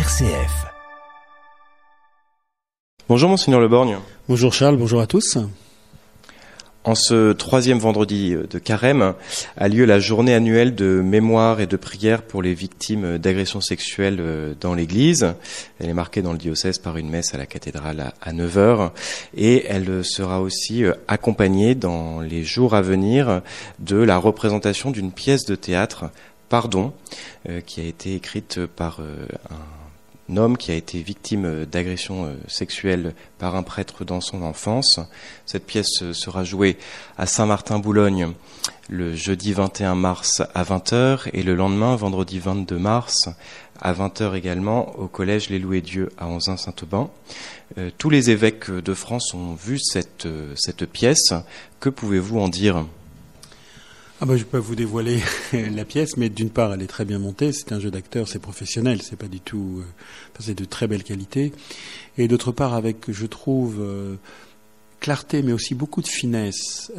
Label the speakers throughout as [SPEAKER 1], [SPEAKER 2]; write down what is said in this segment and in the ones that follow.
[SPEAKER 1] RCF.
[SPEAKER 2] Bonjour Monseigneur Le Borgne.
[SPEAKER 3] Bonjour Charles, bonjour à tous.
[SPEAKER 2] En ce troisième vendredi de Carême a lieu la journée annuelle de mémoire et de prière pour les victimes d'agressions sexuelles dans l'Église. Elle est marquée dans le diocèse par une messe à la cathédrale à 9h et elle sera aussi accompagnée dans les jours à venir de la représentation d'une pièce de théâtre, Pardon, qui a été écrite par un homme qui a été victime d'agressions sexuelles par un prêtre dans son enfance. Cette pièce sera jouée à Saint-Martin-Boulogne le jeudi 21 mars à 20h et le lendemain, vendredi 22 mars, à 20h également, au collège Les Loups et Dieu à Onzain-Saint-Aubin. Tous les évêques de France ont vu cette pièce. Que pouvez-vous en dire ?
[SPEAKER 3] Je ne vais pas vous dévoiler la pièce, mais d'une part, elle est très bien montée. C'est un jeu d'acteur, c'est professionnel, c'est pas du tout, c'est de très belle qualité. Et d'autre part, avec, je trouve, clarté, mais aussi beaucoup de finesse,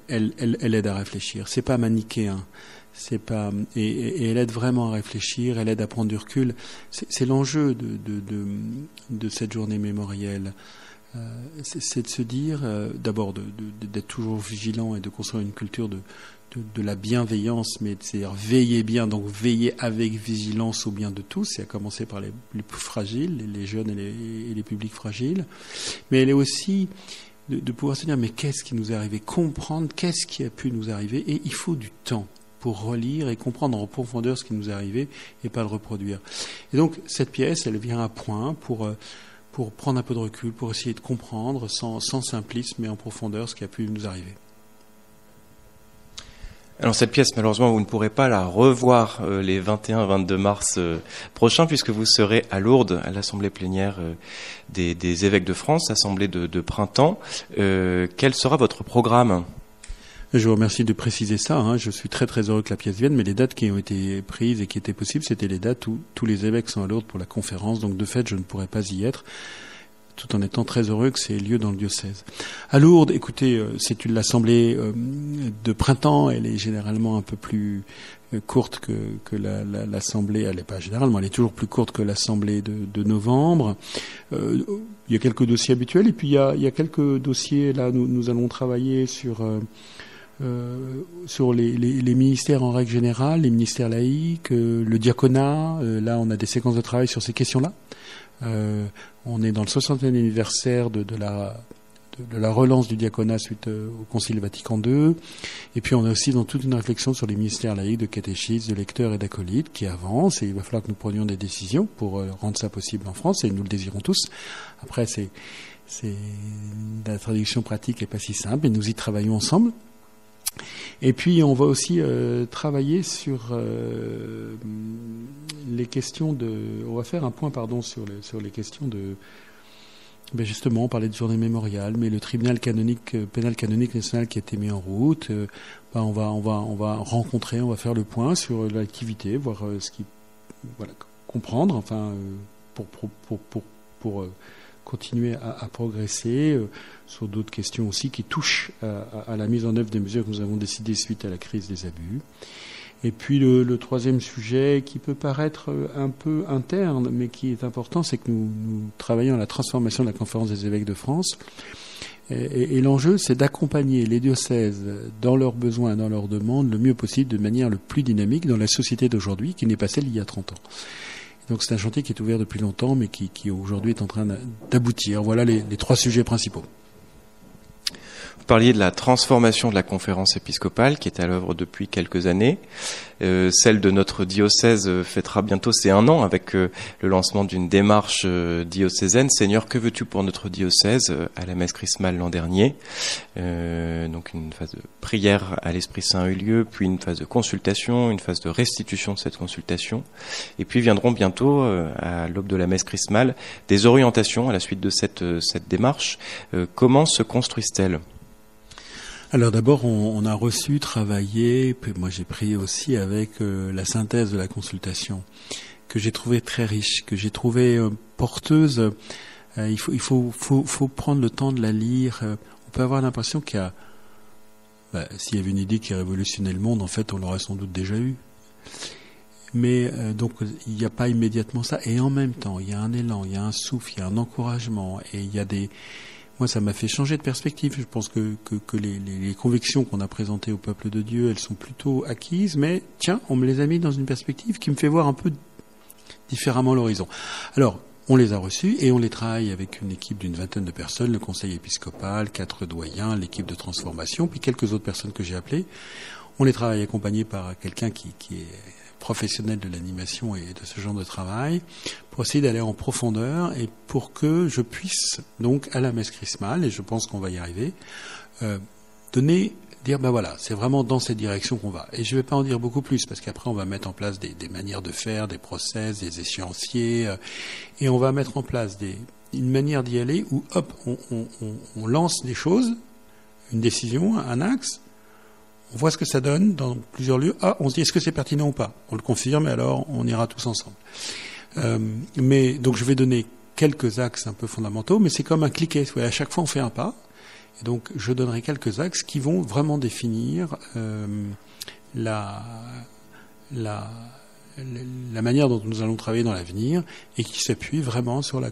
[SPEAKER 3] elle aide à réfléchir. C'est pas manichéen, c'est pas, et elle aide vraiment à réfléchir, elle aide à prendre du recul. C'est l'enjeu de cette journée mémorielle. C'est de se dire, d'abord, d'être toujours vigilant et de construire une culture de la bienveillance, mais c'est-à-dire veiller bien, donc veiller avec vigilance au bien de tous, et à commencer par les plus fragiles, les jeunes et les publics fragiles. Mais elle est aussi de pouvoir se dire, mais qu'est-ce qui nous est arrivé ? Comprendre qu'est-ce qui a pu nous arriver, et il faut du temps pour relire et comprendre en profondeur ce qui nous est arrivé et pas le reproduire. Et donc, cette pièce, elle vient à point pour prendre un peu de recul, pour essayer de comprendre sans simplisme, mais en profondeur ce qui a pu nous arriver.
[SPEAKER 2] Alors cette pièce, malheureusement, vous ne pourrez pas la revoir les 21-22 mars prochains, puisque vous serez à Lourdes, à l'Assemblée plénière des évêques de France, assemblée de printemps. Quel sera votre programme ?
[SPEAKER 3] Je vous remercie de préciser ça. Je suis très très heureux que la pièce vienne, mais les dates qui ont été prises et qui étaient possibles, c'était les dates où tous les évêques sont à Lourdes pour la conférence. Donc de fait, je ne pourrais pas y être, tout en étant très heureux que c'est lieu dans le diocèse. À Lourdes, écoutez, c'est l'assemblée de printemps, elle est généralement un peu plus courte que l'assemblée, elle n'est pas généralement, elle est toujours plus courte que l'assemblée de novembre. Il y a quelques dossiers habituels, et puis il y a quelques dossiers, là, nous allons travailler sur les ministères en règle générale, les ministères laïques, le diaconat. Là, on a des séquences de travail sur ces questions-là. On est dans le 60e anniversaire de la relance du diaconat suite au Concile Vatican II. Et puis on est aussi dans toute une réflexion sur les ministères laïques de catéchistes, de lecteurs et d'acolytes qui avancent. Et il va falloir que nous prenions des décisions pour rendre ça possible en France, et nous le désirons tous. Après, la traduction pratique n'est pas si simple, et nous y travaillons ensemble. Et puis on va aussi travailler sur les questions on va faire un point sur les questions de. Justement, on parlait de journée mémoriale, mais le tribunal pénal canonique national qui a été mis en route, on va rencontrer, on va faire le point sur l'activité, voir comprendre, pour continuer à progresser sur d'autres questions aussi qui touchent à la mise en œuvre des mesures que nous avons décidées suite à la crise des abus. Et puis le troisième sujet qui peut paraître un peu interne, mais qui est important, c'est que nous travaillons à la transformation de la Conférence des évêques de France. Et l'enjeu, c'est d'accompagner les diocèses dans leurs besoins, dans leurs demandes, le mieux possible, de manière le plus dynamique dans la société d'aujourd'hui, qui n'est pas celle d'il y a 30 ans. Donc c'est un chantier qui est ouvert depuis longtemps, mais qui aujourd'hui est en train d'aboutir. Voilà les trois sujets principaux.
[SPEAKER 2] Vous parliez de la transformation de la conférence épiscopale qui est à l'œuvre depuis quelques années. Celle de notre diocèse fêtera bientôt ses 1 an avec le lancement d'une démarche diocésaine. Seigneur, que veux-tu pour notre diocèse à la messe chrismale l'an dernier. Donc une phase de prière à l'Esprit Saint a eu lieu, puis une phase de consultation, une phase de restitution de cette consultation. Et puis viendront bientôt, à l'aube de la messe chrismale, des orientations à la suite de cette démarche. Comment se construisent-elles ?
[SPEAKER 3] Alors d'abord, on a reçu, travaillé, puis moi j'ai prié aussi avec la synthèse de la consultation, que j'ai trouvée très riche, que j'ai trouvée porteuse. Il faut prendre le temps de la lire. On peut avoir l'impression qu'il y a... s'il y avait une idée qui révolutionnait le monde, en fait, on l'aurait sans doute déjà eu. Mais donc il n'y a pas immédiatement ça. Et en même temps, il y a un élan, il y a un souffle, il y a un encouragement, et il y a des... Moi, ça m'a fait changer de perspective. Je pense que les convictions qu'on a présentées au peuple de Dieu, elles sont plutôt acquises, mais tiens, on me les a mis dans une perspective qui me fait voir un peu différemment l'horizon. Alors, on les a reçus et on les travaille avec une équipe d'une 20aine de personnes, le conseil épiscopal, 4 doyens, l'équipe de transformation, puis quelques autres personnes que j'ai appelées. On les travaille accompagnés par quelqu'un qui est professionnel de l'animation et de ce genre de travail, pour essayer d'aller en profondeur et pour que je puisse, donc, à la messe chrismale, et je pense qu'on va y arriver, dire, ben voilà, c'est vraiment dans cette direction qu'on va. Et je vais pas en dire beaucoup plus, parce qu'après on va mettre en place des manières de faire, des process, des échéanciers, et on va mettre en place une manière d'y aller où, hop, on lance des choses, une décision, un axe, on voit ce que ça donne dans plusieurs lieux. Ah, on se dit, est-ce que c'est pertinent ou pas? On le confirme, et alors on ira tous ensemble. Mais donc je vais donner quelques axes un peu fondamentaux, mais c'est comme un cliquet. À chaque fois on fait un pas. Et donc je donnerai quelques axes qui vont vraiment définir la manière dont nous allons travailler dans l'avenir, et qui s'appuie vraiment sur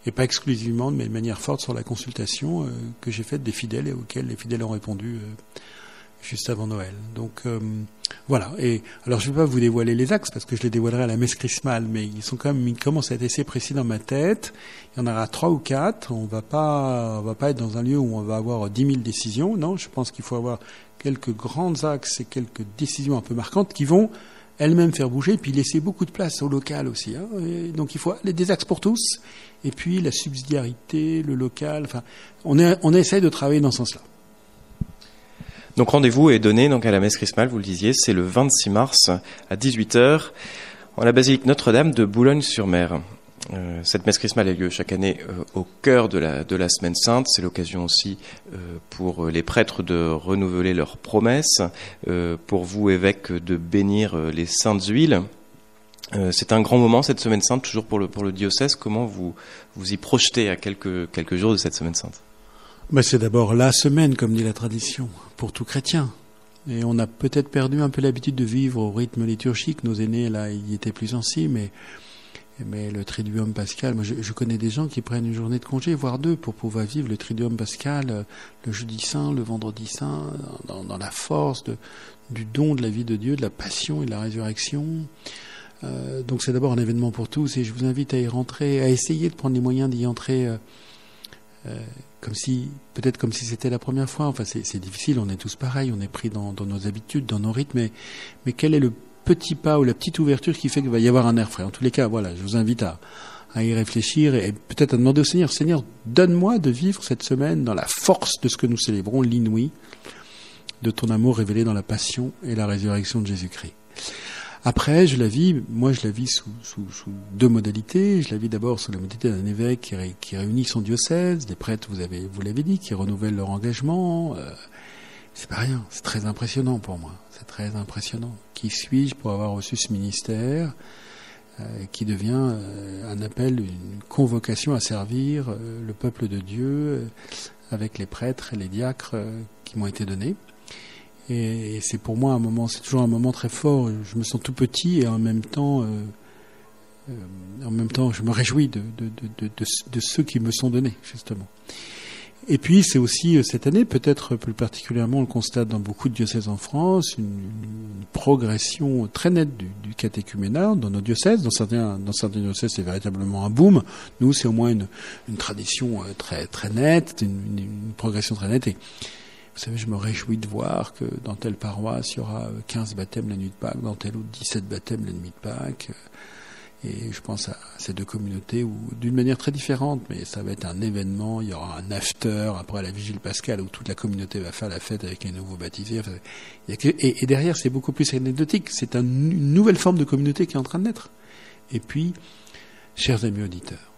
[SPEAKER 3] et pas exclusivement, mais de manière forte sur la consultation que j'ai faite des fidèles et auxquels les fidèles ont répondu juste avant Noël. Donc voilà. Et alors je ne vais pas vous dévoiler les axes parce que je les dévoilerai à la messe chrismale, mais ils commencent à être assez précis dans ma tête. Il y en aura 3 ou 4. On va pas être dans un lieu où on va avoir 10 000 décisions. Non, je pense qu'il faut avoir quelques grands axes et quelques décisions un peu marquantes qui vont elles-mêmes faire bouger, et puis laisser beaucoup de place au local aussi. Hein. Et donc il faut des axes pour tous, et puis la subsidiarité, le local. Enfin, on essaie de travailler dans ce sens-là.
[SPEAKER 2] Donc rendez-vous est donné donc à la messe chrismale, vous le disiez, c'est le 26 mars à 18h en la basilique Notre-Dame de Boulogne-sur-Mer. Cette messe chrismale a lieu chaque année au cœur de la Semaine Sainte. C'est l'occasion aussi pour les prêtres de renouveler leurs promesses, pour vous, évêques, de bénir les saintes huiles. C'est un grand moment, cette Semaine Sainte, toujours pour le diocèse. Comment vous y projetez à quelques jours de cette Semaine Sainte?
[SPEAKER 3] C'est d'abord la semaine, comme dit la tradition, pour tout chrétien. Et on a peut-être perdu un peu l'habitude de vivre au rythme liturgique. Nos aînés, là, y étaient plus sensibles, mais le Triduum pascal, moi je connais des gens qui prennent une journée de congé, voire 2, pour pouvoir vivre le Triduum pascal, le jeudi saint, le vendredi saint, dans la force du don de la vie de Dieu, de la passion et de la résurrection. Donc c'est d'abord un événement pour tous, et je vous invite à y rentrer, à essayer de prendre les moyens d'y entrer comme si c'était la première fois. Enfin c'est difficile, on est tous pareils, on est pris dans nos habitudes, dans nos rythmes, mais quel est le petit pas ou la petite ouverture qui fait qu'il va y avoir un air frais? En tous les cas, voilà, je vous invite à y réfléchir et peut-être à demander au Seigneur, Seigneur, donne-moi de vivre cette semaine dans la force de ce que nous célébrons, l'inouï de ton amour révélé dans la passion et la résurrection de Jésus-Christ. Après, je la vis sous 2 modalités. Je la vis d'abord sous la modalité d'un évêque qui réunit son diocèse, des prêtres, vous l'avez dit, qui renouvellent leur engagement. C'est pas rien, c'est très impressionnant pour moi, c'est très impressionnant. Qui suis-je pour avoir reçu ce ministère qui devient un appel, une convocation à servir le peuple de Dieu avec les prêtres et les diacres qui m'ont été donnés. Et c'est pour moi c'est toujours un moment très fort. Je me sens tout petit et en même temps, je me réjouis de ceux qui me sont donnés, justement. Et puis c'est aussi cette année, peut-être plus particulièrement, on le constate dans beaucoup de diocèses en France, une progression très nette du catéchuménat dans nos diocèses. Dans certains diocèses, c'est véritablement un boom. Nous, c'est au moins une tradition très très nette, une progression très nette. Et vous savez, je me réjouis de voir que dans telle paroisse, il y aura 15 baptêmes la nuit de Pâques, dans telle autre 17 baptêmes la nuit de Pâques. Et je pense à ces 2 communautés où, d'une manière très différente, mais ça va être un événement, il y aura un after après la vigile pascale où toute la communauté va faire la fête avec un nouveau baptisé. Enfin, et derrière, c'est beaucoup plus anecdotique. C'est une nouvelle forme de communauté qui est en train de naître. Et puis, chers amis auditeurs,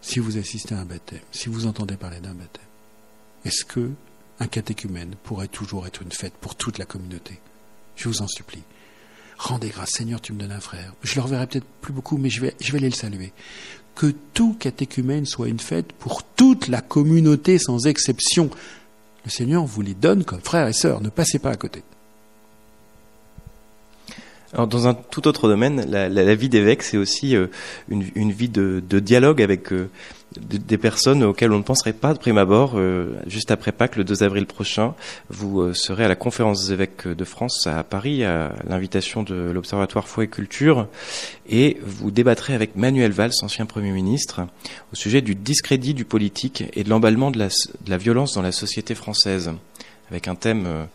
[SPEAKER 3] si vous assistez à un baptême, si vous entendez parler d'un baptême, est-ce que un catéchumène pourrait toujours être une fête pour toute la communauté? Je vous en supplie. Rendez grâce, Seigneur, tu me donnes un frère. Je le reverrai peut-être plus beaucoup, mais je vais aller le saluer. Que tout catéchumène soit une fête pour toute la communauté sans exception. Le Seigneur vous les donne comme frères et sœurs. Ne passez pas à côté.
[SPEAKER 2] Alors, dans un tout autre domaine, la vie d'évêque, c'est aussi une vie de dialogue avec des personnes auxquelles on ne penserait pas de prime abord. Juste après Pâques, le 2 avril prochain, vous serez à la conférence des évêques de France à Paris, à l'invitation de l'Observatoire Foi et Culture, et vous débattrez avec Manuel Valls, ancien Premier ministre, au sujet du discrédit du politique et de l'emballement de la violence dans la société française, avec un thème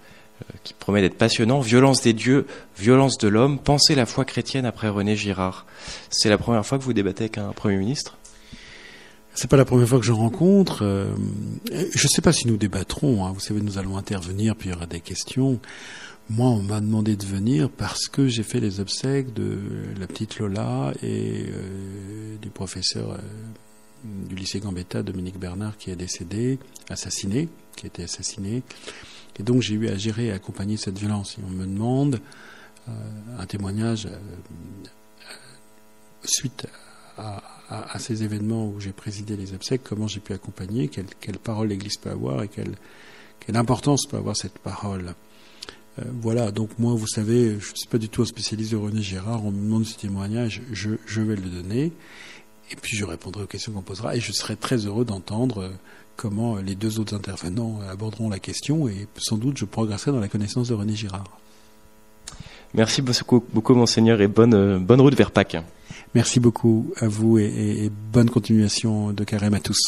[SPEAKER 2] qui promet d'être passionnant: violence des dieux, violence de l'homme, penser la foi chrétienne après René Girard. C'est la première fois que vous débattez avec un Premier ministre ?
[SPEAKER 3] C'est pas la première fois que je rencontre. Je sais pas si nous débattrons, hein. Vous savez, nous allons intervenir, puis il y aura des questions. Moi, on m'a demandé de venir parce que j'ai fait les obsèques de la petite Lola et du professeur du lycée Gambetta, Dominique Bernard, qui est décédé, qui a été assassiné. Et donc, j'ai eu à gérer et accompagner cette violence. Et on me demande un témoignage suite à ces événements où j'ai présidé les obsèques, comment j'ai pu accompagner, quelle parole l'Église peut avoir et quelle importance peut avoir cette parole. Voilà, donc moi, vous savez, je ne suis pas du tout un spécialiste de René Girard. On me demande ce témoignage, je vais le donner, et puis je répondrai aux questions qu'on posera, et je serai très heureux d'entendre comment les deux autres intervenants aborderont la question, et sans doute je progresserai dans la connaissance de René Girard.
[SPEAKER 2] Merci beaucoup, Monseigneur, et bonne route vers Pâques.
[SPEAKER 3] Merci beaucoup à vous et bonne continuation de carême à tous.